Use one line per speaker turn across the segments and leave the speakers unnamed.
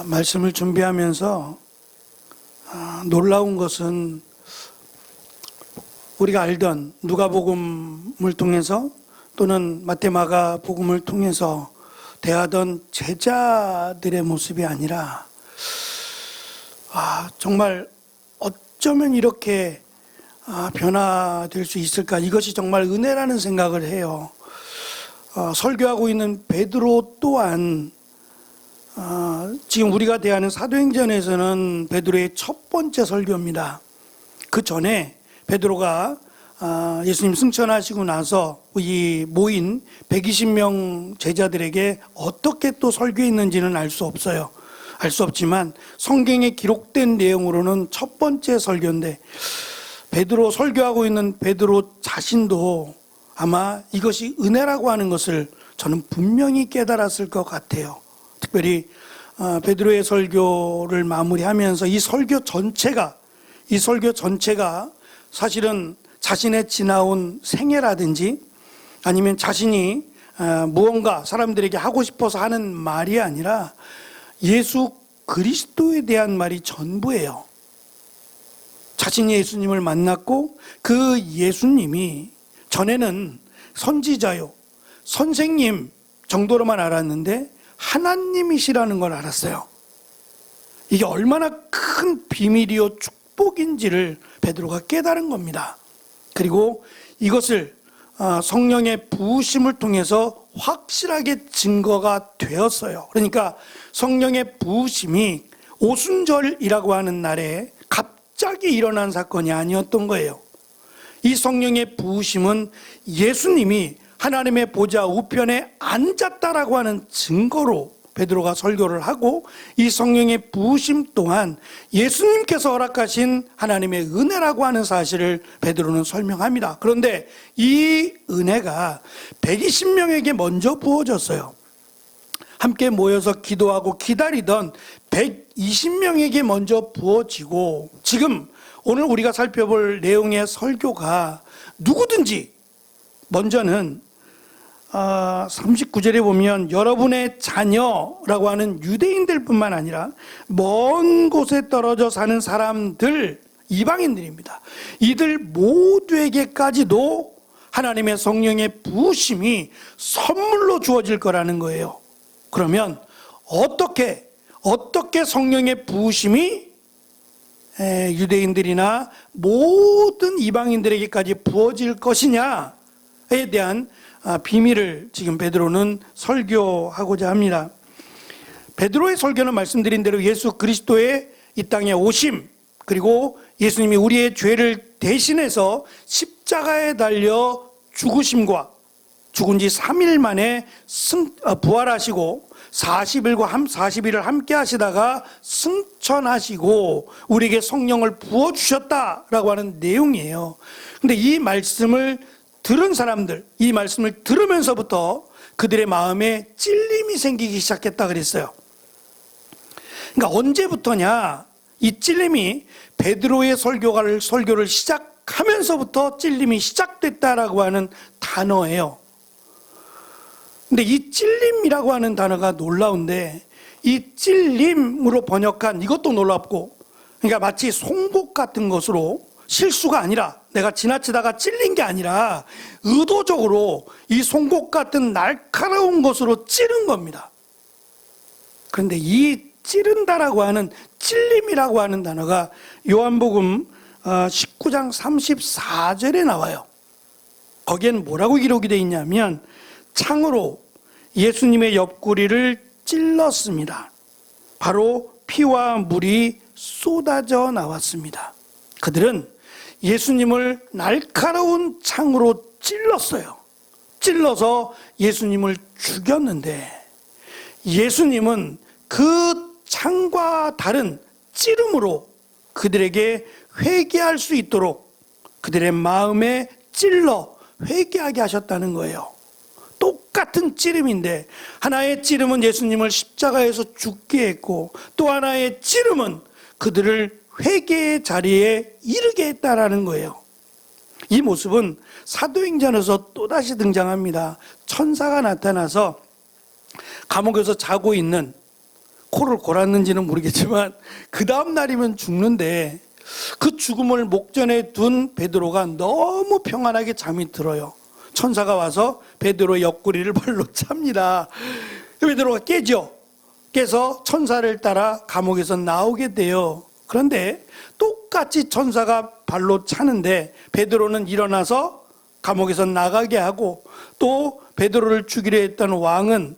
말씀을 준비하면서 놀라운 것은 우리가 알던 누가복음을 통해서 또는 마태마가 복음을 통해서 대하던 제자들의 모습이 아니라 정말 어쩌면 이렇게 변화될 수 있을까, 이것이 정말 은혜라는 생각을 해요. 설교하고 있는 베드로 또한 지금 우리가 대하는 사도행전에서는 베드로의 첫 번째 설교입니다. 그 전에 베드로가 예수님 승천하시고 나서 이 모인 120명 제자들에게 어떻게 또 설교했는지는 알 수 없어요. 알 수 없지만 성경에 기록된 내용으로는 첫 번째 설교인데, 베드로, 설교하고 있는 베드로 자신도 아마 이것이 은혜라고 하는 것을 저는 분명히 깨달았을 것 같아요. 특별히 베드로의 설교를 마무리하면서 이 설교 전체가 사실은 자신의 지나온 생애라든지 아니면 자신이 무언가 사람들에게 하고 싶어서 하는 말이 아니라 예수 그리스도에 대한 말이 전부예요. 자신이 예수님을 만났고 그 예수님이 전에는 선지자요, 선생님 정도로만 알았는데 하나님이시라는 걸 알았어요. 이게 얼마나 큰 비밀이요 축복인지를 베드로가 깨달은 겁니다. 그리고 이것을 성령의 부으심을 통해서 확실하게 증거가 되었어요. 그러니까 성령의 부으심이 오순절이라고 하는 날에 갑자기 일어난 사건이 아니었던 거예요. 이 성령의 부으심은 예수님이 하나님의 보좌 우편에 앉았다라고 하는 증거로 베드로가 설교를 하고, 이 성령의 부으심 또한 예수님께서 허락하신 하나님의 은혜라고 하는 사실을 베드로는 설명합니다. 그런데 이 은혜가 120명에게 먼저 부어졌어요. 함께 모여서 기도하고 기다리던 120명에게 먼저 부어지고, 지금 오늘 우리가 살펴볼 내용의 설교가 누구든지 먼저는 39절에 보면 여러분의 자녀라고 하는 유대인들 뿐만 아니라 먼 곳에 떨어져 사는 사람들, 이방인들입니다. 이들 모두에게까지도 하나님의 성령의 부으심이 선물로 주어질 거라는 거예요. 그러면 어떻게 성령의 부으심이 유대인들이나 모든 이방인들에게까지 부어질 것이냐에 대한 비밀을 지금 베드로는 설교하고자 합니다. 베드로의 설교는 말씀드린 대로 예수 그리스도의 이 땅에 오심, 그리고 예수님이 우리의 죄를 대신해서 십자가에 달려 죽으심과 죽은 지 3일 만에 부활하시고 40일을 함께 하시다가 승천하시고 우리에게 성령을 부어주셨다라고 하는 내용이에요. 근데 이 말씀을 들은 사람들, 이 말씀을 들으면서부터 그들의 마음에 찔림이 생기기 시작했다 그랬어요. 그러니까 언제부터냐, 이 찔림이 베드로의 설교를 시작하면서부터 찔림이 시작됐다라고 하는 단어예요. 근데 이 찔림이라고 하는 단어가 놀라운데, 이 찔림으로 번역한 이것도 놀랍고, 그러니까 마치 송곳 같은 것으로, 실수가 아니라 내가 지나치다가 찔린 게 아니라 의도적으로 이 송곳 같은 날카로운 것으로 찌른 겁니다. 그런데 이 찌른다라고 하는, 찔림이라고 하는 단어가 요한복음 19장 34절에 나와요. 거기엔 뭐라고 기록이 되어 있냐면, 창으로 예수님의 옆구리를 찔렀습니다. 바로 피와 물이 쏟아져 나왔습니다. 그들은 예수님을 날카로운 창으로 찔렀어요. 찔러서 예수님을 죽였는데, 예수님은 그 창과 다른 찌름으로 그들에게 회개할 수 있도록 그들의 마음에 찔러 회개하게 하셨다는 거예요. 똑같은 찌름인데, 하나의 찌름은 예수님을 십자가에서 죽게 했고, 또 하나의 찌름은 그들을 회개의 자리에 이르게 했다라는 거예요. 이 모습은 사도행전에서 또다시 등장합니다. 천사가 나타나서 감옥에서 자고 있는 코를 골았는지는 모르겠지만 그 다음 날이면 죽는데 그 죽음을 목전에 둔 베드로가 너무 평안하게 잠이 들어요. 천사가 와서 베드로의 옆구리를 발로 찹니다. 베드로가 깨죠. 깨서 천사를 따라 감옥에서 나오게 돼요. 그런데 똑같이 천사가 발로 차는데 베드로는 일어나서 감옥에서 나가게 하고, 또 베드로를 죽이려 했던 왕은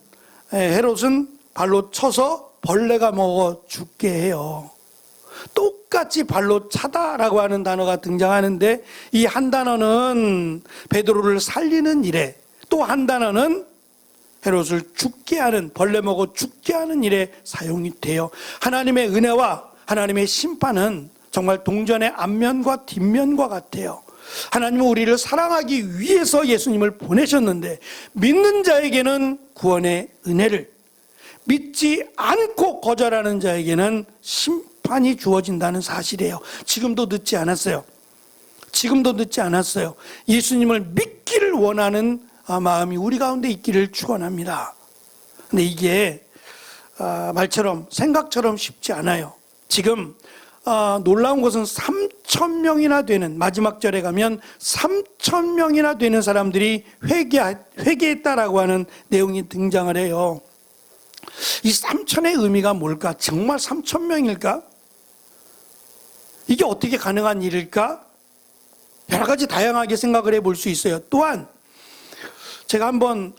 헤롯은 발로 쳐서 벌레가 먹어 죽게 해요. 똑같이 발로 차다라고 하는 단어가 등장하는데, 이 한 단어는 베드로를 살리는 일에, 또 한 단어는 헤롯을 죽게 하는, 벌레 먹어 죽게 하는 일에 사용이 돼요. 하나님의 은혜와 하나님의 심판은 정말 동전의 앞면과 뒷면과 같아요. 하나님은 우리를 사랑하기 위해서 예수님을 보내셨는데, 믿는 자에게는 구원의 은혜를, 믿지 않고 거절하는 자에게는 심판이 주어진다는 사실이에요. 지금도 늦지 않았어요. 지금도 늦지 않았어요. 예수님을 믿기를 원하는 마음이 우리 가운데 있기를 축원합니다. 근데 이게 말처럼, 생각처럼 쉽지 않아요. 지금 놀라운 것은 3,000명이나 되는, 마지막 절에 가면 3,000명이나 되는 사람들이 회개했다라고 하는 내용이 등장을 해요. 이 3,000의 의미가 뭘까? 정말 3,000명일까? 이게 어떻게 가능한 일일까? 여러 가지 다양하게 생각을 해볼 수 있어요. 또한 제가 한번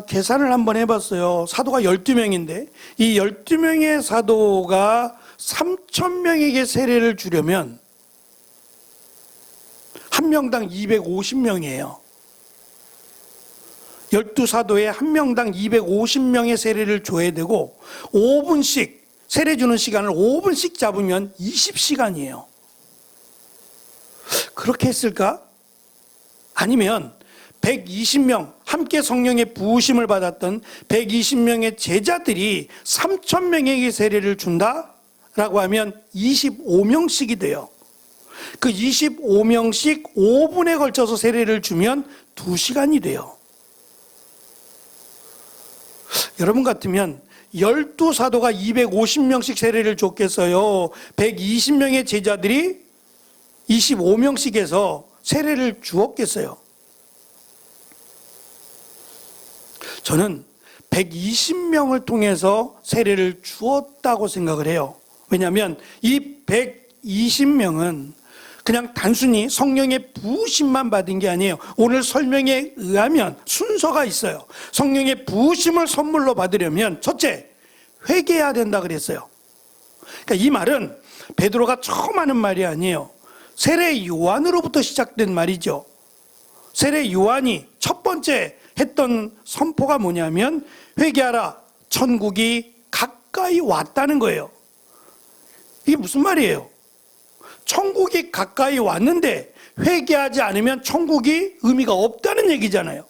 계산을 한번 해봤어요. 사도가 12명인데 이 12명의 사도가 3,000명에게 세례를 주려면 한 명당 250명이에요. 12사도에 한 명당 250명의 세례를 줘야 되고 5분씩, 세례 주는 시간을 5분씩 잡으면 20시간이에요. 그렇게 했을까? 아니면 120명, 함께 성령의 부으심을 받았던 120명의 제자들이 3,000명에게 세례를 준다라고 하면 25명씩이 돼요. 그 25명씩 5분에 걸쳐서 세례를 주면 2시간이 돼요. 여러분 같으면 12사도가 250명씩 세례를 줬겠어요? 120명의 제자들이 25명씩 해서 세례를 주었겠어요? 저는 120명을 통해서 세례를 주었다고 생각을 해요. 왜냐하면 이 120명은 그냥 단순히 성령의 부으심만 받은 게 아니에요. 오늘 설명에 의하면 순서가 있어요. 성령의 부으심을 선물로 받으려면 첫째, 회개해야 된다 그랬어요. 그러니까 이 말은 베드로가 처음 하는 말이 아니에요. 세례 요한으로부터 시작된 말이죠. 세례 요한이 첫 번째 했던 선포가 뭐냐면 회개하라, 천국이 가까이 왔다는 거예요. 이게 무슨 말이에요? 천국이 가까이 왔는데 회개하지 않으면 천국이 의미가 없다는 얘기잖아요.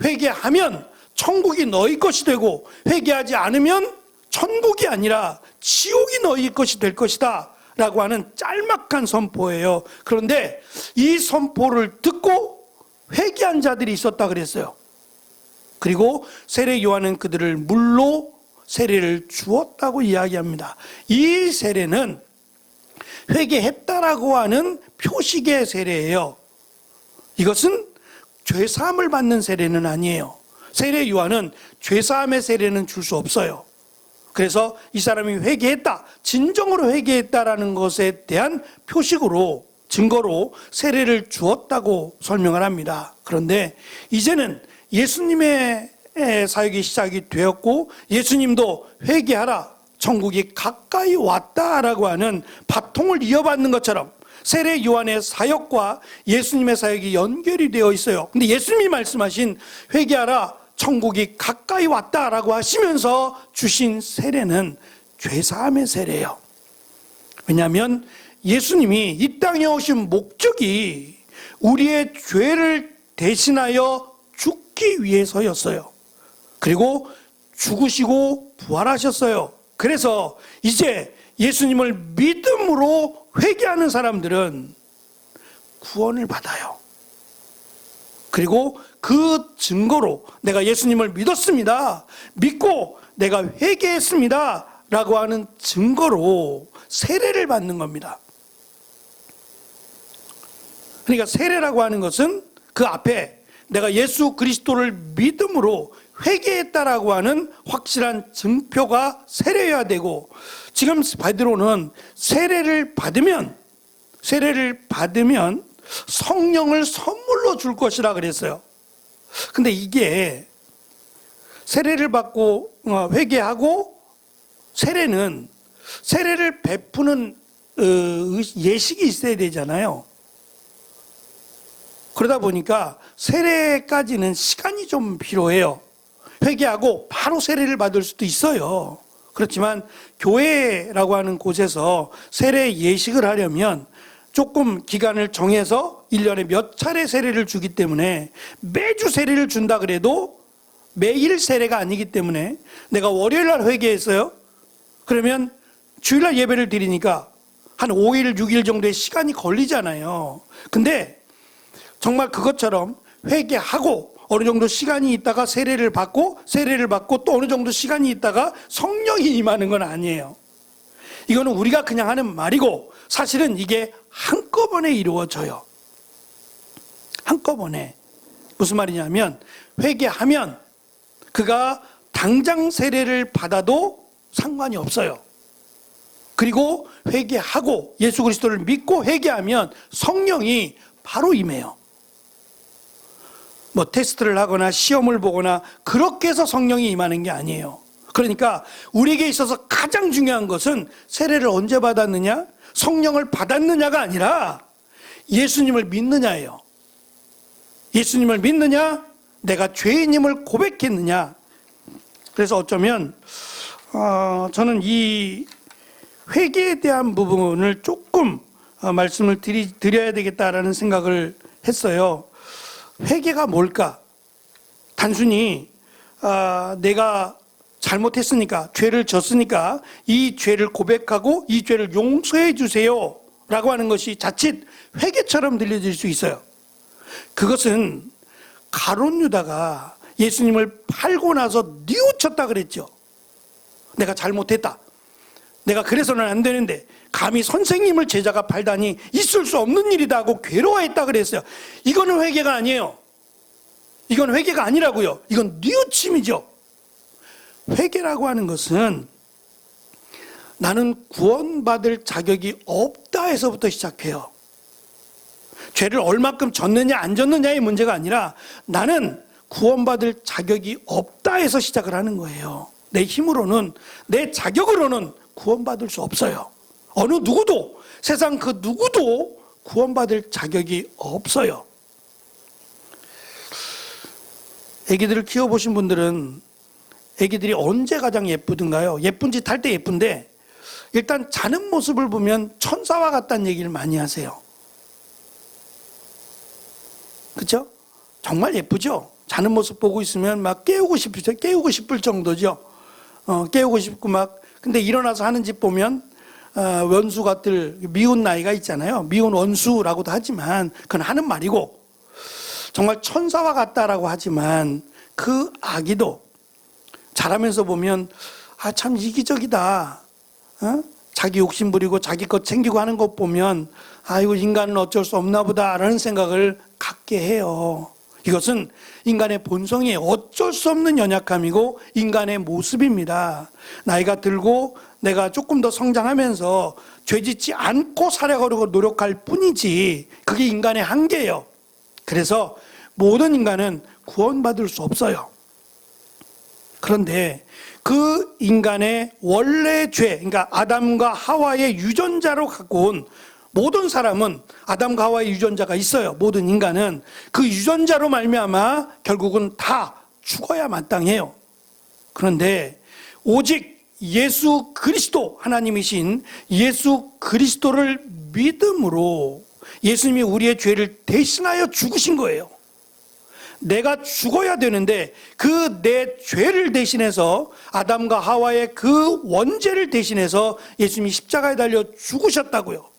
회개하면 천국이 너희 것이 되고 회개하지 않으면 천국이 아니라 지옥이 너희 것이 될 것이다 라고 하는 짤막한 선포예요. 그런데 이 선포를 듣고 회개한 자들이 있었다 그랬어요. 그리고 세례 요한은 그들을 물로 세례를 주었다고 이야기합니다. 이 세례는 회개했다라고 하는 표식의 세례예요. 이것은 죄사함을 받는 세례는 아니에요. 세례 요한은 죄사함의 세례는 줄 수 없어요. 그래서 이 사람이 회개했다, 진정으로 회개했다라는 것에 대한 표식으로, 증거로 세례를 주었다고 설명을 합니다. 그런데 이제는 예수님의 사역이 시작이 되었고 예수님도 회개하라, 천국이 가까이 왔다라고 하는 바통을 이어받는 것처럼 세례 요한의 사역과 예수님의 사역이 연결이 되어 있어요. 근데 예수님이 말씀하신 회개하라, 천국이 가까이 왔다라고 하시면서 주신 세례는 죄사함의 세례예요. 왜냐하면 예수님이 이 땅에 오신 목적이 우리의 죄를 대신하여 죽기 위해서였어요. 그리고 죽으시고 부활하셨어요. 그래서 이제 예수님을 믿음으로 회개하는 사람들은 구원을 받아요. 그리고 그 증거로 내가 예수님을 믿었습니다, 믿고 내가 회개했습니다 라고 하는 증거로 세례를 받는 겁니다. 그러니까 세례라고 하는 것은 그 앞에 내가 예수 그리스도를 믿음으로 회개했다라고 하는 확실한 증표가 세례여야 되고, 지금 베드로는 세례를 받으면 성령을 선물로 줄 것이라 그랬어요. 근데 이게 세례를 받고 회개하고 세례를 베푸는 예식이 있어야 되잖아요. 그러다 보니까 세례까지는 시간이 좀 필요해요. 회개하고 바로 세례를 받을 수도 있어요. 그렇지만 교회라고 하는 곳에서 세례 예식을 하려면 조금 기간을 정해서 1년에 몇 차례 세례를 주기 때문에 매주 세례를 준다 그래도 매일 세례가 아니기 때문에 내가 월요일 날 회개했어요. 그러면 주일날 예배를 드리니까 한 5일, 6일 정도의 시간이 걸리잖아요. 근데 정말 그것처럼 회개하고 어느 정도 시간이 있다가 세례를 받고 또 어느 정도 시간이 있다가 성령이 임하는 건 아니에요. 이거는 우리가 그냥 하는 말이고 사실은 이게 한꺼번에 이루어져요. 한꺼번에. 무슨 말이냐면 회개하면 그가 당장 세례를 받아도 상관이 없어요. 그리고 회개하고 예수 그리스도를 믿고 회개하면 성령이 바로 임해요. 뭐 테스트를 하거나 시험을 보거나 그렇게 해서 성령이 임하는 게 아니에요. 그러니까 우리에게 있어서 가장 중요한 것은 세례를 언제 받았느냐, 성령을 받았느냐가 아니라 예수님을 믿느냐예요. 예수님을 믿느냐, 내가 죄인임을 고백했느냐. 그래서 어쩌면 저는 이 회개에 대한 부분을 조금 말씀을 드려야 되겠다라는 생각을 했어요. 회개가 뭘까? 단순히 내가 잘못했으니까, 죄를 졌으니까 이 죄를 고백하고 이 죄를 용서해 주세요 라고 하는 것이 자칫 회개처럼 들려질 수 있어요. 그것은 가룟 유다가 예수님을 팔고 나서 뉘우쳤다 그랬죠. 내가 잘못했다. 내가 그래서는 안 되는데 감히 선생님을 제자가 팔다니 있을 수 없는 일이다 하고 괴로워했다 그랬어요. 이거는 회개가 아니에요. 이건 회개가 아니라고요. 이건 뉘우침이죠. 회개라고 하는 것은 나는 구원받을 자격이 없다 해서부터 시작해요. 죄를 얼마큼 졌느냐 안 졌느냐의 문제가 아니라 나는 구원받을 자격이 없다 해서 시작을 하는 거예요. 내 힘으로는, 내 자격으로는 구원받을 수 없어요. 어느 누구도, 세상 그 누구도 구원받을 자격이 없어요. 아기들을 키워보신 분들은 아기들이 언제 가장 예쁘든가요? 예쁜 짓 할 때 예쁜데 일단 자는 모습을 보면 천사와 같다는 얘기를 많이 하세요. 그렇죠? 정말 예쁘죠? 자는 모습 보고 있으면 막 깨우고 싶을 정도죠. 깨우고 싶고 막. 근데 일어나서 하는 짓 보면 원수 같을 미운 나이가 있잖아요. 미운 원수라고도 하지만 그건 하는 말이고, 정말 천사와 같다라고 하지만 그 아기도 자라면서 보면 참 이기적이다. 자기 욕심 부리고 자기 것 챙기고 하는 것 보면 이거 인간은 어쩔 수 없나 보다라는 생각을 갖게 해요. 이것은 인간의 본성이에요. 어쩔 수 없는 연약함이고 인간의 모습입니다. 나이가 들고 내가 조금 더 성장하면서 죄짓지 않고 살아가려고 노력할 뿐이지 그게 인간의 한계예요. 그래서 모든 인간은 구원받을 수 없어요. 그런데 그 인간의 원래 죄, 그러니까 아담과 하와의 유전자로 갖고 온 모든 사람은 아담과 하와의 유전자가 있어요. 모든 인간은 그 유전자로 말미암아 결국은 다 죽어야 마땅해요. 그런데 오직 예수 그리스도, 하나님이신 예수 그리스도를 믿음으로 예수님이 우리의 죄를 대신하여 죽으신 거예요. 내가 죽어야 되는데 그 내 죄를 대신해서 아담과 하와의 그 원죄를 대신해서 예수님이 십자가에 달려 죽으셨다고요.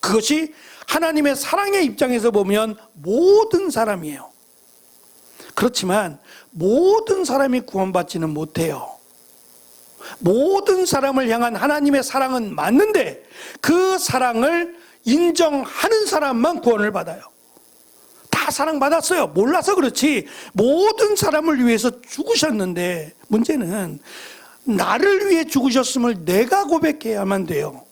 그것이 하나님의 사랑의 입장에서 보면 모든 사람이에요. 그렇지만 모든 사람이 구원받지는 못해요. 모든 사람을 향한 하나님의 사랑은 맞는데 그 사랑을 인정하는 사람만 구원을 받아요. 다 사랑받았어요. 몰라서 그렇지 모든 사람을 위해서 죽으셨는데 문제는 나를 위해 죽으셨음을 내가 고백해야만 돼요.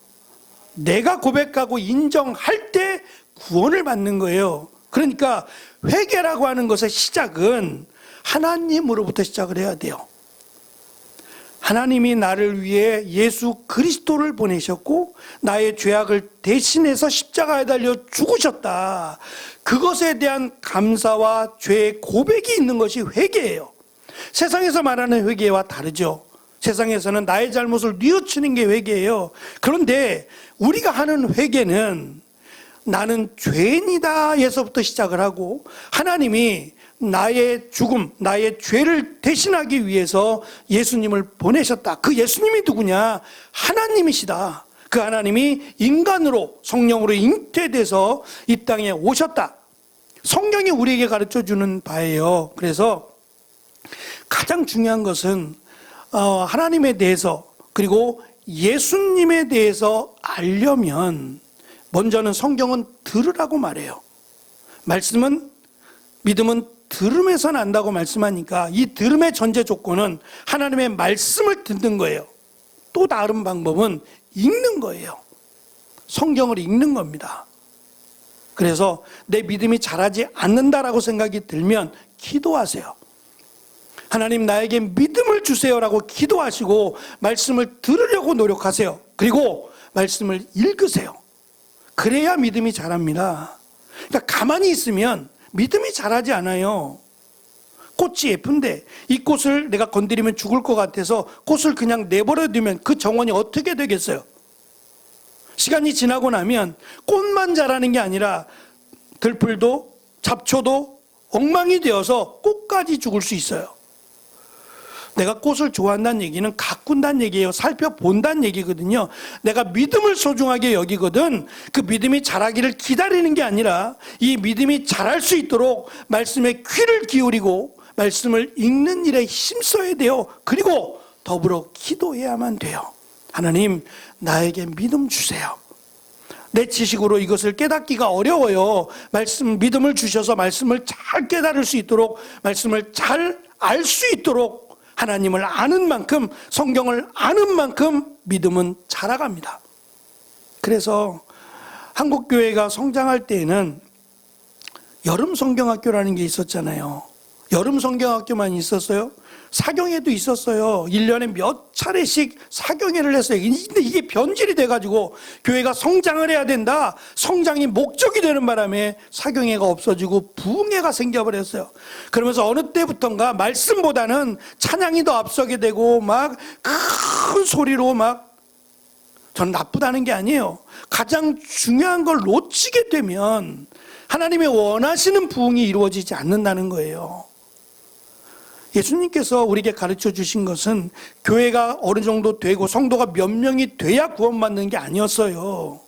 내가 고백하고 인정할 때 구원을 받는 거예요. 그러니까 회개라고 하는 것의 시작은 하나님으로부터 시작을 해야 돼요. 하나님이 나를 위해 예수 그리스도를 보내셨고 나의 죄악을 대신해서 십자가에 달려 죽으셨다. 그것에 대한 감사와 죄의 고백이 있는 것이 회개예요. 세상에서 말하는 회개와 다르죠. 세상에서는 나의 잘못을 뉘우치는 게 회개예요. 그런데 우리가 하는 회개는 나는 죄인이다 에서부터 시작을 하고 하나님이 나의 죽음, 나의 죄를 대신하기 위해서 예수님을 보내셨다. 그 예수님이 누구냐? 하나님이시다. 그 하나님이 인간으로 성령으로 잉태돼서 이 땅에 오셨다. 성경이 우리에게 가르쳐주는 바예요. 그래서 가장 중요한 것은 하나님에 대해서 그리고 예수님에 대해서 알려면 먼저는 성경은 들으라고 말해요. 믿음은 들음에서 난다고 말씀하니까 이 들음의 전제 조건은 하나님의 말씀을 듣는 거예요. 또 다른 방법은 읽는 거예요. 성경을 읽는 겁니다. 그래서 내 믿음이 자라지 않는다라고 생각이 들면 기도하세요. 하나님 나에게 믿음을 주세요라고 기도하시고 말씀을 들으려고 노력하세요. 그리고 말씀을 읽으세요. 그래야 믿음이 자랍니다. 그러니까 가만히 있으면 믿음이 자라지 않아요. 꽃이 예쁜데 이 꽃을 내가 건드리면 죽을 것 같아서 꽃을 그냥 내버려 두면 그 정원이 어떻게 되겠어요? 시간이 지나고 나면 꽃만 자라는 게 아니라 들풀도 잡초도 엉망이 되어서 꽃까지 죽을 수 있어요. 내가 꽃을 좋아한다는 얘기는 가꾼다는 얘기예요. 살펴본다는 얘기거든요. 내가 믿음을 소중하게 여기거든 그 믿음이 자라기를 기다리는 게 아니라 이 믿음이 자랄 수 있도록 말씀에 귀를 기울이고 말씀을 읽는 일에 힘써야 돼요. 그리고 더불어 기도해야만 돼요. 하나님 나에게 믿음 주세요. 내 지식으로 이것을 깨닫기가 어려워요. 믿음을 주셔서 말씀을 잘 깨달을 수 있도록 말씀을 잘 알 수 있도록 하나님을 아는 만큼 성경을 아는 만큼 믿음은 자라갑니다. 그래서 한국교회가 성장할 때에는 여름 성경학교라는 게 있었잖아요. 여름 성경학교만 있었어요? 사경회도 있었어요. 1년에 몇 차례씩 사경회를 했어요. 근데 이게 변질이 돼가지고 교회가 성장을 해야 된다. 성장이 목적이 되는 바람에 사경회가 없어지고 부흥회가 생겨버렸어요. 그러면서 어느 때부턴가 말씀보다는 찬양이 더 앞서게 되고 막 큰 소리로 전 나쁘다는 게 아니에요. 가장 중요한 걸 놓치게 되면 하나님의 원하시는 부흥이 이루어지지 않는다는 거예요. 예수님께서 우리에게 가르쳐 주신 것은 교회가 어느 정도 되고 성도가 몇 명이 돼야 구원받는 게 아니었어요.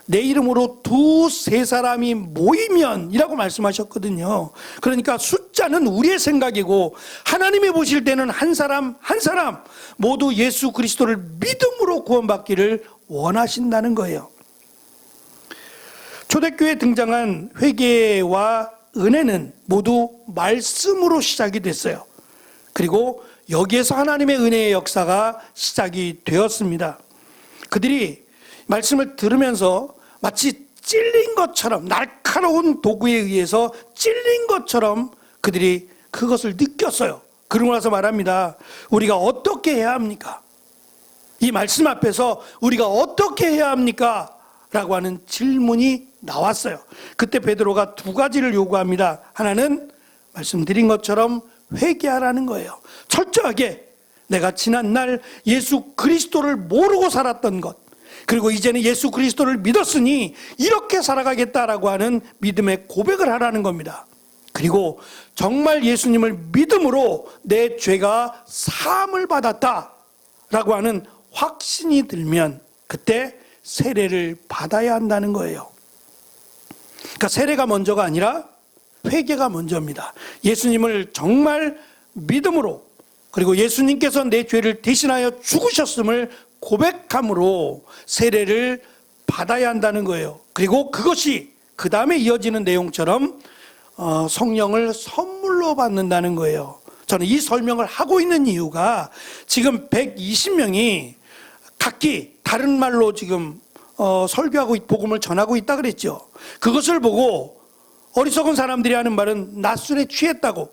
내 이름으로 2-3 사람이 모이면 이라고 말씀하셨거든요. 그러니까 숫자는 우리의 생각이고 하나님이 보실 때는 한 사람 한 사람 모두 예수 그리스도를 믿음으로 구원받기를 원하신다는 거예요. 초대교회에 등장한 회개와 은혜는 모두 말씀으로 시작이 됐어요. 그리고 여기에서 하나님의 은혜의 역사가 시작이 되었습니다. 그들이 말씀을 들으면서 마치 찔린 것처럼 날카로운 도구에 의해서 찔린 것처럼 그들이 그것을 느꼈어요. 그러고 나서 말합니다. 우리가 어떻게 해야 합니까? 이 말씀 앞에서 우리가 어떻게 해야 합니까? 라고 하는 질문이 나왔어요. 그때 베드로가 2가지를 요구합니다. 하나는 말씀드린 것처럼 회개하라는 거예요. 철저하게 내가 지난날 예수 그리스도를 모르고 살았던 것, 그리고 이제는 예수 그리스도를 믿었으니 이렇게 살아가겠다라고 하는 믿음의 고백을 하라는 겁니다. 그리고 정말 예수님을 믿음으로 내 죄가 사함을 받았다라고 하는 확신이 들면 그때 세례를 받아야 한다는 거예요. 그러니까 세례가 먼저가 아니라 회개가 먼저입니다. 예수님을 정말 믿음으로 그리고 예수님께서 내 죄를 대신하여 죽으셨음을 고백함으로 세례를 받아야 한다는 거예요. 그리고 그것이 그 다음에 이어지는 내용처럼 성령을 선물로 받는다는 거예요. 저는 이 설명을 하고 있는 이유가 지금 120명이 각기 다른 말로 지금 설교하고 복음을 전하고 있다 그랬죠. 그것을 보고 어리석은 사람들이 하는 말은 낮 술에 취했다고.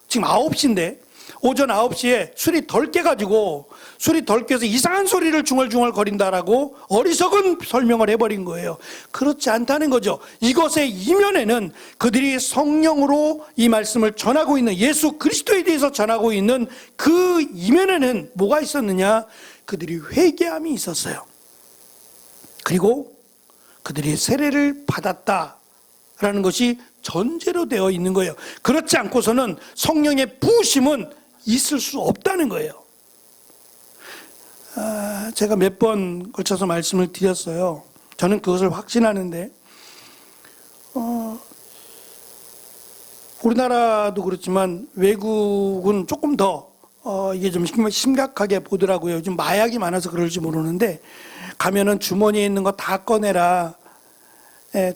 지금 9시인데 오전 9시에 술이 덜 깨가지고 술이 덜 깨서 이상한 소리를 중얼중얼 거린다라고 어리석은 설명을 해버린 거예요. 그렇지 않다는 거죠. 이것의 이면에는 그들이 성령으로 이 말씀을 전하고 있는 예수 그리스도에 대해서 전하고 있는 그 이면에는 뭐가 있었느냐? 그들이 회개함이 있었어요. 그리고 그들이 세례를 받았다라는 것이 전제로 되어 있는 거예요. 그렇지 않고서는 성령의 부으심은 있을 수 없다는 거예요. 제가 몇 번 걸쳐서 말씀을 드렸어요. 저는 그것을 확신하는데 우리나라도 그렇지만 외국은 조금 더 이게 좀 심각하게 보더라고요. 요즘 마약이 많아서 그럴지 모르는데 가면은 주머니에 있는 거 다 꺼내라.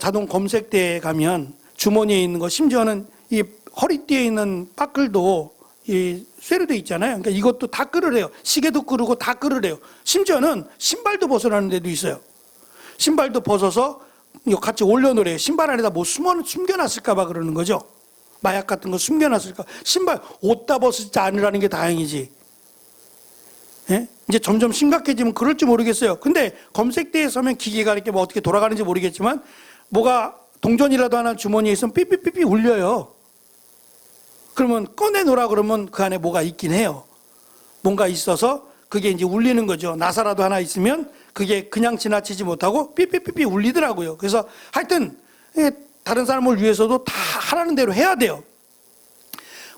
자동 검색대에 가면 주머니에 있는 거, 심지어는 이 허리띠에 있는 빠클도 이 쇠로 돼 있잖아요. 그러니까 이것도 다 끌으래요. 시계도 끌고 다 끌으래요. 심지어는 신발도 벗으라는 데도 있어요. 신발도 벗어서 같이 올려놓으래요. 신발 안에다 뭐 숨겨놨을까봐 그러는 거죠. 마약 같은 거 숨겨놨을까. 신발 옷 다 벗지 않으라는 게 다행이지. 예? 이제 점점 심각해지면 그럴지 모르겠어요. 근데 검색대에 서면 기계가 이렇게 뭐 어떻게 돌아가는지 모르겠지만 뭐가 동전이라도 하나 주머니에 있으면 삐삐삐삐 울려요. 그러면 꺼내놓으라 그러면 그 안에 뭐가 있긴 해요. 뭔가 있어서 그게 이제 울리는 거죠. 나사라도 하나 있으면 그게 그냥 지나치지 못하고 삐삐삐삐 울리더라고요. 그래서 하여튼 다른 사람을 위해서도 다 하라는 대로 해야 돼요.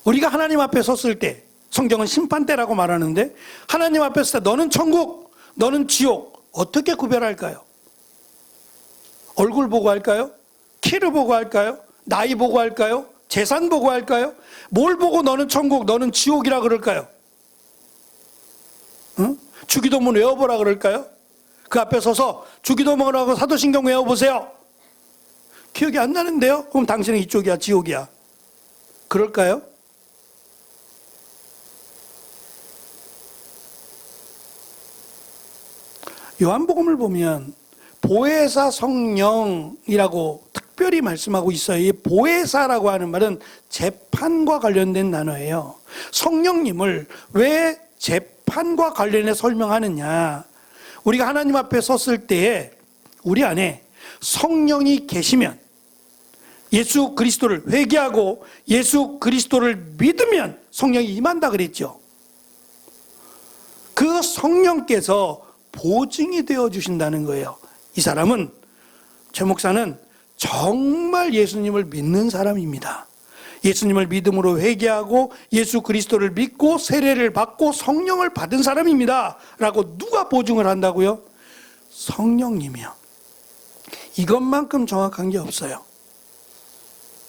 우리가 하나님 앞에 섰을 때, 성경은 심판대라고 말하는데 하나님 앞에 섰을 때 너는 천국, 너는 지옥, 어떻게 구별할까요? 얼굴 보고 할까요? 키를 보고 할까요? 나이 보고 할까요? 재산 보고 할까요? 뭘 보고 너는 천국, 너는 지옥이라 그럴까요? 응? 주기도문 외워보라 그럴까요? 그 앞에 서서 주기도문하고 사도신경 외워보세요. 기억이 안 나는데요? 그럼 당신은 이쪽이야, 지옥이야. 그럴까요? 요한복음을 보면 보혜사 성령이라고 특별히 말씀하고 있어요. 이 보혜사라고 하는 말은 재판과 관련된 단어예요. 성령님을 왜 재판과 관련해 설명하느냐? 우리가 하나님 앞에 섰을 때에 우리 안에 성령이 계시면 예수 그리스도를 회개하고 예수 그리스도를 믿으면 성령이 임한다 그랬죠. 그 성령께서 보증이 되어 주신다는 거예요. 이 사람은, 최 목사는 정말 예수님을 믿는 사람입니다. 예수님을 믿음으로 회개하고 예수 그리스도를 믿고 세례를 받고 성령을 받은 사람입니다 라고 누가 보증을 한다고요? 성령님이요. 이것만큼 정확한 게 없어요.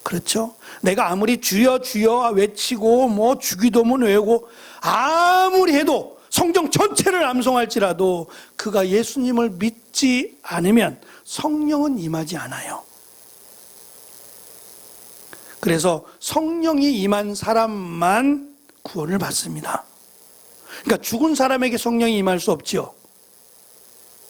그렇죠? 내가 아무리 주여 주여 외치고 뭐 주기도문 외우고 아무리 해도 성경 전체를 암송할지라도 그가 예수님을 믿지 않으면 성령은 임하지 않아요. 그래서 성령이 임한 사람만 구원을 받습니다. 그러니까 죽은 사람에게 성령이 임할 수 없지요.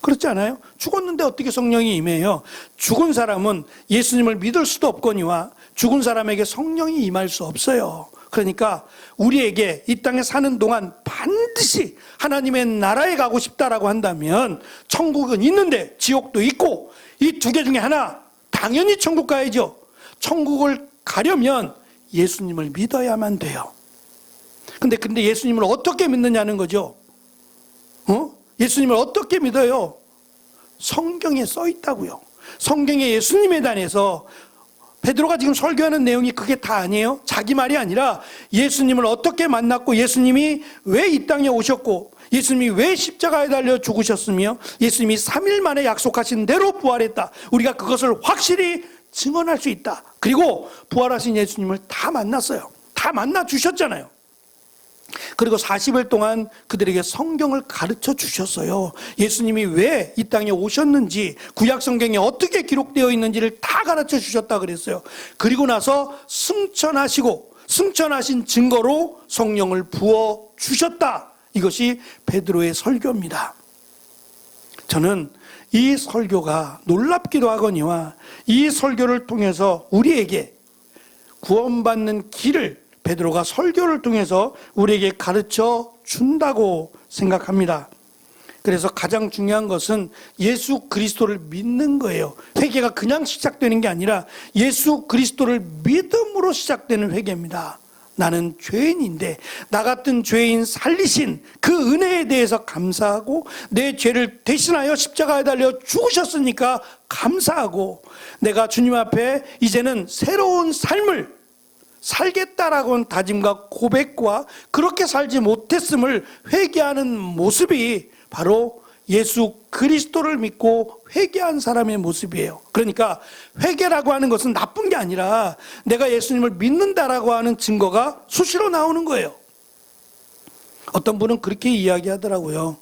그렇지 않아요? 죽었는데 어떻게 성령이 임해요? 죽은 사람은 예수님을 믿을 수도 없거니와 죽은 사람에게 성령이 임할 수 없어요. 그러니까 우리에게 이 땅에 사는 동안 반드시 하나님의 나라에 가고 싶다라고 한다면 천국은 있는데 지옥도 있고 이 두 개 중에 하나, 당연히 천국 가야죠. 천국을 가려면 예수님을 믿어야만 돼요. 근데 예수님을 어떻게 믿느냐는 거죠. 예수님을 어떻게 믿어요? 성경에 써 있다고요. 성경에 예수님에 대해서 베드로가 지금 설교하는 내용이 그게 다 아니에요. 자기 말이 아니라 예수님을 어떻게 만났고 예수님이 왜 이 땅에 오셨고 예수님이 왜 십자가에 달려 죽으셨으며 예수님이 3일 만에 약속하신 대로 부활했다. 우리가 그것을 확실히 증언할 수 있다. 그리고 부활하신 예수님을 다 만났어요. 다 만나 주셨잖아요. 그리고 40일 동안 그들에게 성경을 가르쳐 주셨어요. 예수님이 왜 이 땅에 오셨는지, 구약 성경에 어떻게 기록되어 있는지를 다 가르쳐 주셨다 그랬어요. 그리고 나서 승천하신 증거로 성령을 부어 주셨다. 이것이 베드로의 설교입니다. 저는 이 설교가 놀랍기도 하거니와 이 설교를 통해서 우리에게 구원받는 길을 베드로가 설교를 통해서 우리에게 가르쳐 준다고 생각합니다. 그래서 가장 중요한 것은 예수 그리스도를 믿는 거예요. 회개가 그냥 시작되는 게 아니라 예수 그리스도를 믿음으로 시작되는 회개입니다. 나는 죄인인데 나 같은 죄인 살리신 그 은혜에 대해서 감사하고, 내 죄를 대신하여 십자가에 달려 죽으셨으니까 감사하고, 내가 주님 앞에 이제는 새로운 삶을 살겠다라고 하는 다짐과 고백과 그렇게 살지 못했음을 회개하는 모습이 바로 예수 그리스도를 믿고 회개한 사람의 모습이에요. 그러니까 회개라고 하는 것은 나쁜 게 아니라 내가 예수님을 믿는다라고 하는 증거가 수시로 나오는 거예요. 어떤 분은 그렇게 이야기하더라고요.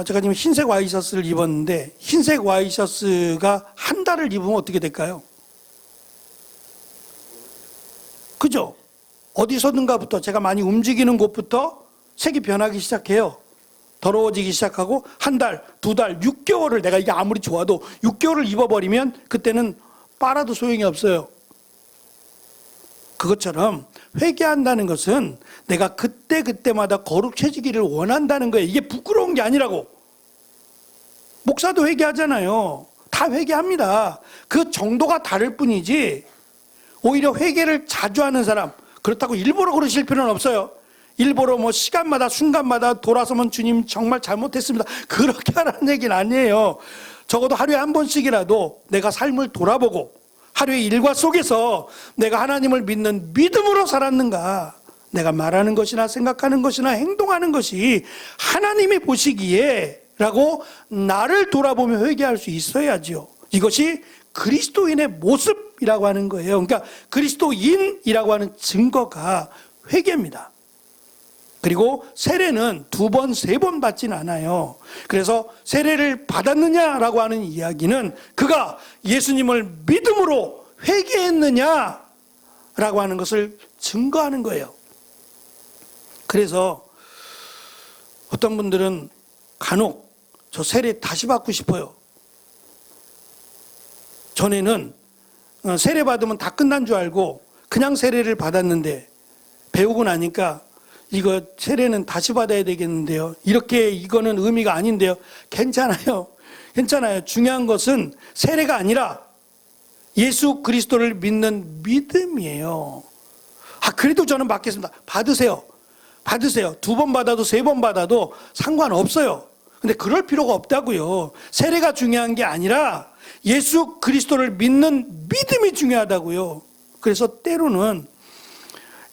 제가 지금 흰색 와이셔츠를 입었는데, 흰색 와이셔츠가 한 달을 입으면 어떻게 될까요? 그죠? 어디서든가부터, 제가 많이 움직이는 곳부터 색이 변하기 시작해요. 더러워지기 시작하고 한 달, 두 달, 6개월을 내가 이게 아무리 좋아도 6개월을 입어버리면 그때는 빨아도 소용이 없어요. 그것처럼 회개한다는 것은 내가 그때마다 거룩해지기를 원한다는 거예요. 이게 부끄러운 게 아니라고. 목사도 회개하잖아요. 다 회개합니다. 그 정도가 다를 뿐이지, 오히려 회개를 자주 하는 사람, 그렇다고 일부러 그러실 필요는 없어요. 일부러 뭐 시간마다 순간마다 돌아서면 주님 정말 잘못했습니다, 그렇게 하라는 얘기는 아니에요. 적어도 하루에 한 번씩이라도 내가 삶을 돌아보고 하루의 일과 속에서 내가 하나님을 믿는 믿음으로 살았는가, 내가 말하는 것이나 생각하는 것이나 행동하는 것이 하나님이 보시기에 라고 나를 돌아보며 회개할 수 있어야죠. 이것이 그리스도인의 모습이라고 하는 거예요. 그러니까 그리스도인이라고 하는 증거가 회개입니다. 그리고 세례는 2번, 3번 받지는 않아요. 그래서 세례를 받았느냐라고 하는 이야기는 그가 예수님을 믿음으로 회개했느냐라고 하는 것을 증거하는 거예요. 그래서 어떤 분들은 간혹 저 세례 다시 받고 싶어요. 전에는 세례 받으면 다 끝난 줄 알고 그냥 세례를 받았는데, 배우고 나니까 이거 세례는 다시 받아야 되겠는데요, 이렇게 이거는 의미가 아닌데요. 괜찮아요. 중요한 것은 세례가 아니라 예수 그리스도를 믿는 믿음이에요. 그래도 저는 받겠습니다. 받으세요. 2번 받아도 3번 받아도 상관없어요. 근데 그럴 필요가 없다고요. 세례가 중요한 게 아니라 예수 그리스도를 믿는 믿음이 중요하다고요. 그래서 때로는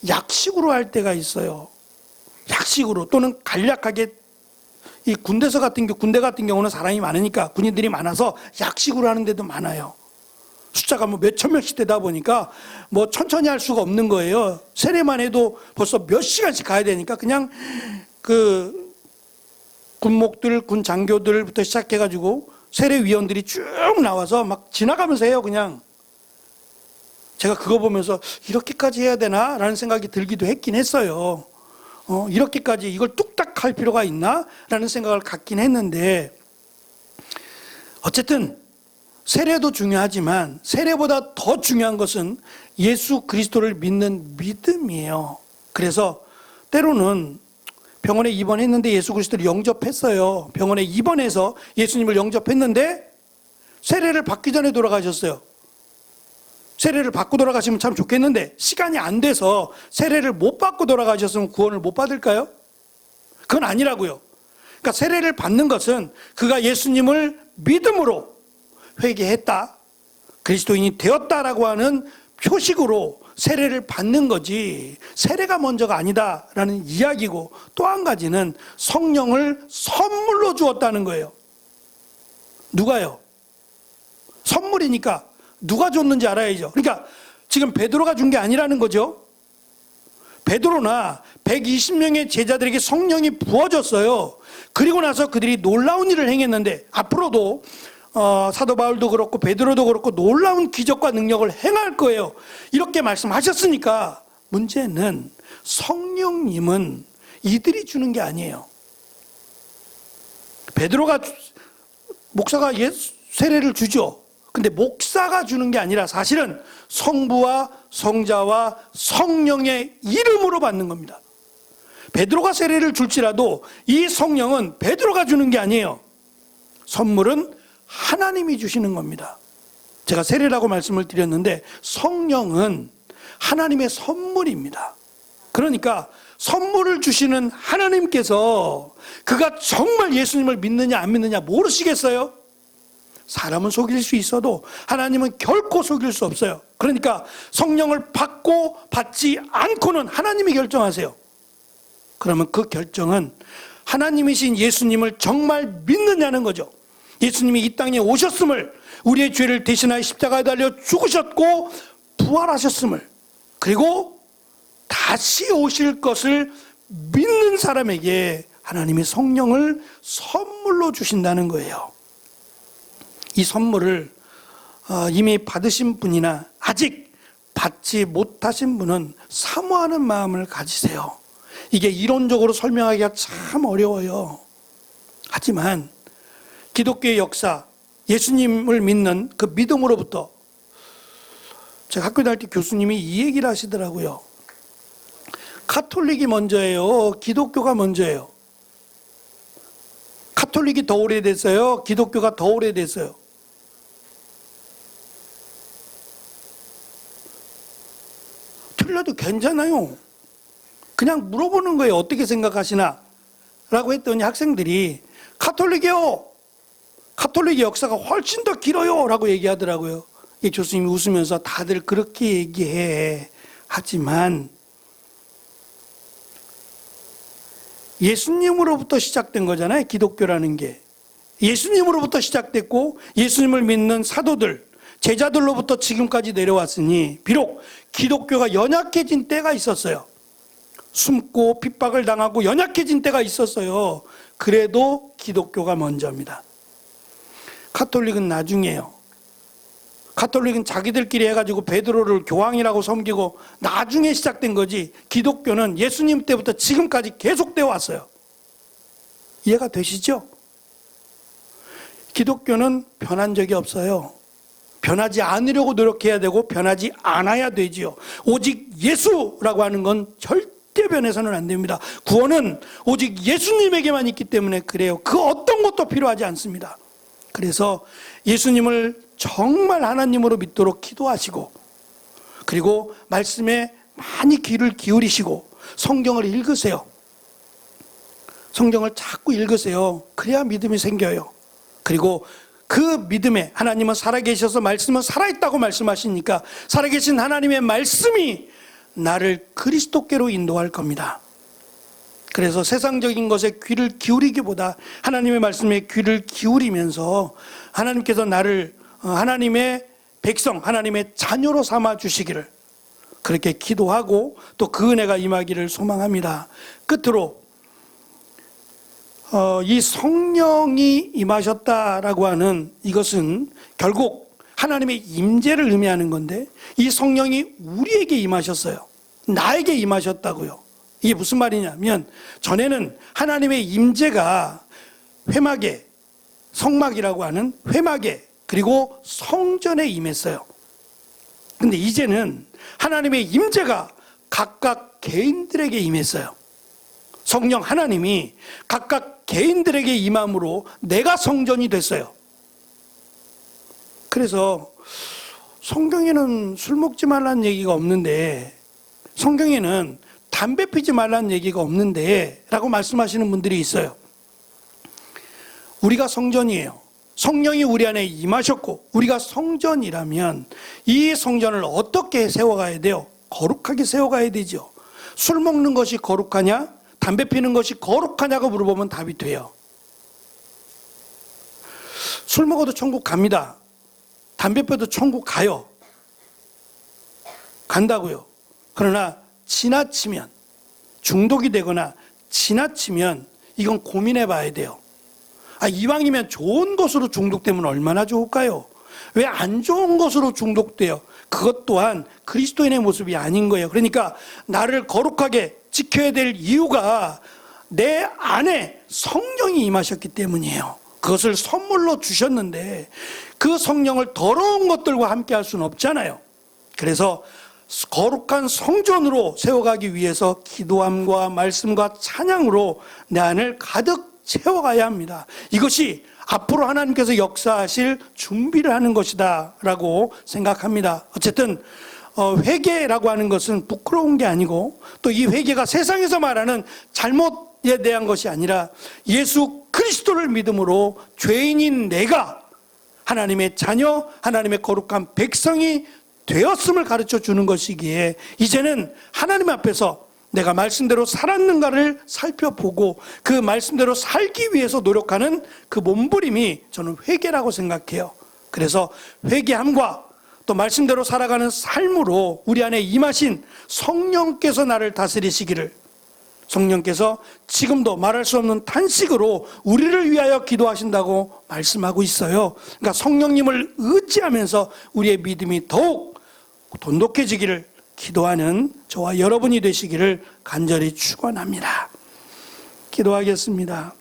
약식으로 할 때가 있어요. 약식으로, 또는 간략하게. 이 군대 같은 경우는 사람이 많으니까, 군인들이 많아서 약식으로 하는 데도 많아요. 숫자가 뭐 몇천 명씩 되다 보니까 뭐 천천히 할 수가 없는 거예요. 세례만 해도 벌써 몇 시간씩 가야 되니까 그냥 그 군목들, 군 장교들부터 시작해가지고 세례위원들이 쭉 나와서 막 지나가면서 해요. 그냥 제가 그거 보면서 이렇게까지 해야 되나? 라는 생각이 들기도 했긴 했어요. 이렇게까지 이걸 뚝딱 할 필요가 있나? 라는 생각을 갖긴 했는데, 어쨌든 세례도 중요하지만 세례보다 더 중요한 것은 예수 그리스도를 믿는 믿음이에요. 그래서 때로는 병원에 입원했는데 예수 그리스도를 영접했어요. 병원에 입원해서 예수님을 영접했는데 세례를 받기 전에 돌아가셨어요. 세례를 받고 돌아가시면 참 좋겠는데 시간이 안 돼서 세례를 못 받고 돌아가셨으면 구원을 못 받을까요? 그건 아니라고요. 그러니까 세례를 받는 것은 그가 예수님을 믿음으로 회개했다, 그리스도인이 되었다라고 하는 표식으로 세례를 받는 거지, 세례가 먼저가 아니다라는 이야기고, 또 한 가지는 성령을 선물로 주었다는 거예요. 누가요? 선물이니까 누가 줬는지 알아야죠. 그러니까 지금 베드로가 준 게 아니라는 거죠. 베드로나 120명의 제자들에게 성령이 부어졌어요. 그리고 나서 그들이 놀라운 일을 행했는데 앞으로도 사도 바울도 그렇고 베드로도 그렇고 놀라운 기적과 능력을 행할 거예요. 이렇게 말씀하셨으니까 문제는 성령님은 이들이 주는 게 아니에요. 베드로가 목사가 세례를 주죠. 근데 목사가 주는 게 아니라 사실은 성부와 성자와 성령의 이름으로 받는 겁니다. 베드로가 세례를 줄지라도 이 성령은 베드로가 주는 게 아니에요. 선물은 하나님이 주시는 겁니다. 제가 세례라고 말씀을 드렸는데 성령은 하나님의 선물입니다. 그러니까 선물을 주시는 하나님께서 그가 정말 예수님을 믿느냐 안 믿느냐 모르시겠어요? 사람은 속일 수 있어도 하나님은 결코 속일 수 없어요. 그러니까 성령을 받고 받지 않고는 하나님이 결정하세요. 그러면 그 결정은 하나님이신 예수님을 정말 믿느냐는 거죠. 예수님이 이 땅에 오셨음을, 우리의 죄를 대신하여 십자가에 달려 죽으셨고 부활하셨음을, 그리고 다시 오실 것을 믿는 사람에게 하나님이 성령을 선물로 주신다는 거예요. 이 선물을 이미 받으신 분이나 아직 받지 못하신 분은 사모하는 마음을 가지세요. 이게 이론적으로 설명하기가 참 어려워요. 하지만 기독교의 역사, 예수님을 믿는 그 믿음으로부터, 제가 학교 다닐 때 교수님이 이 얘기를 하시더라고요. 카톨릭이 먼저예요? 기독교가 먼저예요? 카톨릭이 더 오래됐어요? 기독교가 더 오래됐어요? 틀려도 괜찮아요. 그냥 물어보는 거예요. 어떻게 생각하시나? 라고 했더니 학생들이 카톨릭이요. 카톨릭의 역사가 훨씬 더 길어요. 라고 얘기하더라고요. 이 교수님이 웃으면서 다들 그렇게 얘기해. 하지만 예수님으로부터 시작된 거잖아요. 기독교라는 게. 예수님으로부터 시작됐고 예수님을 믿는 사도들, 제자들로부터 지금까지 내려왔으니 비록 기독교가 연약해진 때가 있었어요. 숨고 핍박을 당하고 연약해진 때가 있었어요. 그래도 기독교가 먼저입니다. 카톨릭은 나중이에요. 카톨릭은 자기들끼리 해가지고 베드로를 교황이라고 섬기고 나중에 시작된 거지, 기독교는 예수님 때부터 지금까지 계속되어 왔어요. 이해가 되시죠? 기독교는 변한 적이 없어요. 변하지 않으려고 노력해야 되고 변하지 않아야 되지요. 오직 예수라고 하는 건 절대 변해서는 안 됩니다. 구원은 오직 예수님에게만 있기 때문에 그래요. 그 어떤 것도 필요하지 않습니다. 그래서 예수님을 정말 하나님으로 믿도록 기도하시고, 그리고 말씀에 많이 귀를 기울이시고 성경을 읽으세요. 성경을 자꾸 읽으세요. 그래야 믿음이 생겨요. 그리고 그 믿음에 하나님은 살아계셔서 말씀은 살아있다고 말씀하시니까 살아계신 하나님의 말씀이 나를 그리스도께로 인도할 겁니다. 그래서 세상적인 것에 귀를 기울이기보다 하나님의 말씀에 귀를 기울이면서 하나님께서 나를 하나님의 백성, 하나님의 자녀로 삼아 주시기를 그렇게 기도하고 또 그 은혜가 임하기를 소망합니다. 끝으로 이 성령이 임하셨다라고 하는 이것은 결국 하나님의 임재를 의미하는 건데, 이 성령이 우리에게 임하셨어요. 나에게 임하셨다고요. 이게 무슨 말이냐면, 전에는 하나님의 임재가 회막에, 성막이라고 하는 회막에, 그리고 성전에 임했어요. 근데 이제는 하나님의 임재가 각각 개인들에게 임했어요. 성령 하나님이 각각 개인들에게 임함으로 내가 성전이 됐어요. 그래서 성경에는 술 먹지 말라는 얘기가 없는데, 성경에는 담배 피지 말라는 얘기가 없는데 라고 말씀하시는 분들이 있어요. 우리가 성전이에요. 성령이 우리 안에 임하셨고 우리가 성전이라면 이 성전을 어떻게 세워가야 돼요? 거룩하게 세워가야 되죠. 술 먹는 것이 거룩하냐? 담배 피는 것이 거룩하냐고 물어보면 답이 돼요. 술 먹어도 천국 갑니다. 담배 피워도 천국 가요. 간다고요. 그러나 지나치면, 중독이 되거나 지나치면 이건 고민해 봐야 돼요. 이왕이면 좋은 것으로 중독되면 얼마나 좋을까요? 왜 안 좋은 것으로 중독돼요? 그것 또한 그리스도인의 모습이 아닌 거예요. 그러니까 나를 거룩하게 지켜야 될 이유가 내 안에 성령이 임하셨기 때문이에요. 그것을 선물로 주셨는데 그 성령을 더러운 것들과 함께 할 수는 없잖아요. 그래서 거룩한 성전으로 세워가기 위해서 기도함과 말씀과 찬양으로 내 안을 가득 채워가야 합니다. 이것이 앞으로 하나님께서 역사하실 준비를 하는 것이다 라고 생각합니다. 어쨌든 회개라고 하는 것은 부끄러운 게 아니고, 또 이 회개가 세상에서 말하는 잘못에 대한 것이 아니라 예수 그리스도를 믿음으로 죄인인 내가 하나님의 자녀, 하나님의 거룩한 백성이 되었음을 가르쳐 주는 것이기에, 이제는 하나님 앞에서 내가 말씀대로 살았는가를 살펴보고 그 말씀대로 살기 위해서 노력하는 그 몸부림이 저는 회개라고 생각해요. 그래서 회개함과 또 말씀대로 살아가는 삶으로 우리 안에 임하신 성령께서 나를 다스리시기를, 성령께서 지금도 말할 수 없는 탄식으로 우리를 위하여 기도하신다고 말씀하고 있어요. 그러니까 성령님을 의지하면서 우리의 믿음이 더욱 돈독해지기를 기도하는 저와 여러분이 되시기를 간절히 축원합니다. 기도하겠습니다.